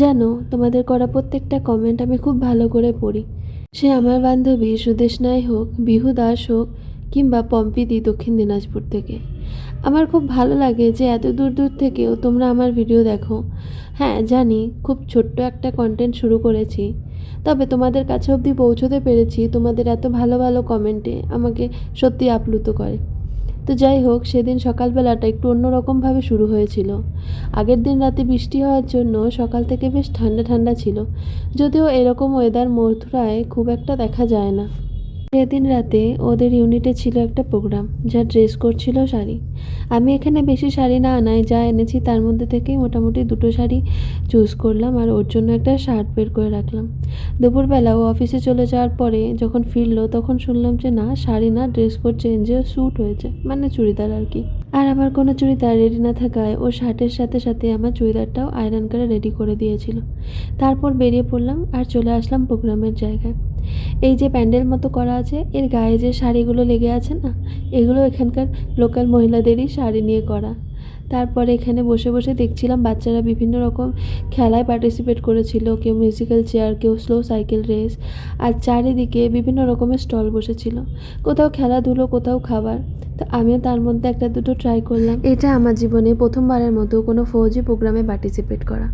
জানো, তোমাদের করা প্রত্যেকটা কমেন্ট আমি খুব ভালো করে পড়ি। সে আমার বান্ধবী সুদেশনাই হোক, বিহু দাস হোক, কিংবা পম্পিদি দক্ষিণ দিনাজপুর থেকে। আমার খুব ভালো লাগে যে এত দূর দূর থেকেও তোমরা আমার ভিডিও দেখো। হ্যাঁ জানি, খুব ছোট্ট একটা কন্টেন্ট শুরু করেছি, তবে তোমাদের কাছে অবধি পৌঁছতে পেরেছি তোমাদের এত ভালো ভালো কমেন্টে আমাকে সত্যি আপ্লুত করে। তো যাই হোক, সেদিন সকালবেলাটা একটু অন্যরকমভাবে শুরু হয়েছিল। আগের দিন রাতে বৃষ্টি হওয়ার জন্য সকাল থেকে বেশ ঠান্ডা ঠান্ডা ছিল, যদিও এরকম ওয়েদার মথুরায় খুব একটা দেখা যায় না। সেদিন রাতে ওদের ইউনিটে ছিল একটা প্রোগ্রাম, যা ড্রেস কোড ছিল শাড়ি। আমি এখানে বেশি শাড়ি না আনাই, যা এনেছি তার মধ্যে থেকেই মোটামুটি দুটো শাড়ি চুজ করলাম, আর ওর জন্য একটা শার্ট বের করে রাখলাম। দুপুরবেলা ও অফিসে চলে যাওয়ার পরে যখন ফিরলো, তখন শুনলাম যে না, শাড়ি না, ড্রেস কোড চেঞ্জ হয়ে স্যুট হয়েছে, মানে চুড়িদার আর কি। আর আমার কোনো চুড়িদার রেডি না থাকায় ও শার্টের সাথে সাথে আমার চুড়িদারটাও আয়রন করে রেডি করে দিয়েছিল। তারপর বেরিয়ে পড়লাম আর চলে আসলাম প্রোগ্রামের জায়গায়। এই যে প্যান্ডেল মতো করা আছে, এর গায়ে যে শাড়িগুলো লেগে আছে না, এগুলো এখানকার লোকাল মহিলাদেরই শাড়ি নিয়ে করা। তারপরে এখানে বসে বসে দেখছিলাম বাচ্চারা বিভিন্ন রকম খেলায় পার্টিসিপেট করেছিল, কেউ মিউজিক্যাল চেয়ার, কেউ স্লো সাইকেল রেস, আর চারিদিকে বিভিন্ন রকমের স্টল বসেছিল, কোথাও খেলাধুলো, কোথাও খাবার। তো আমিও তার মধ্যে একটা দুটো ট্রাই করলাম। এটা আমার জীবনে প্রথমবারের মতো কোনো ফৌজি প্রোগ্রামে পার্টিসিপেট করা।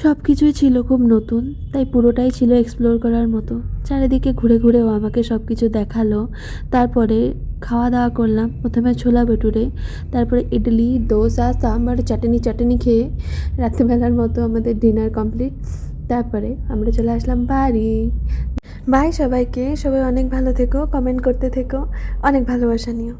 সব কিছুই ছিল খুব নতুন, তাই পুরোটাই ছিল এক্সপ্লোর করার মতো। চারিদিকে ঘুরে ঘুরেও আমাকে সব কিছু দেখালো। তারপরে খাওয়া দাওয়া করলাম, প্রথমে ছোলা ভটুরে, তারপরে ইডলি, দোসা, সাম্বার, চাটনি চাটনি খেয়ে রাত্রিবেলার মতো আমাদের ডিনার কমপ্লিট। তারপরে আমরা চলে আসলাম বাড়ি। বাই সবাইকে, সবাই অনেক ভালো থেকো, কমেন্ট করতে থেকো, অনেক ভালোবাসা নিও।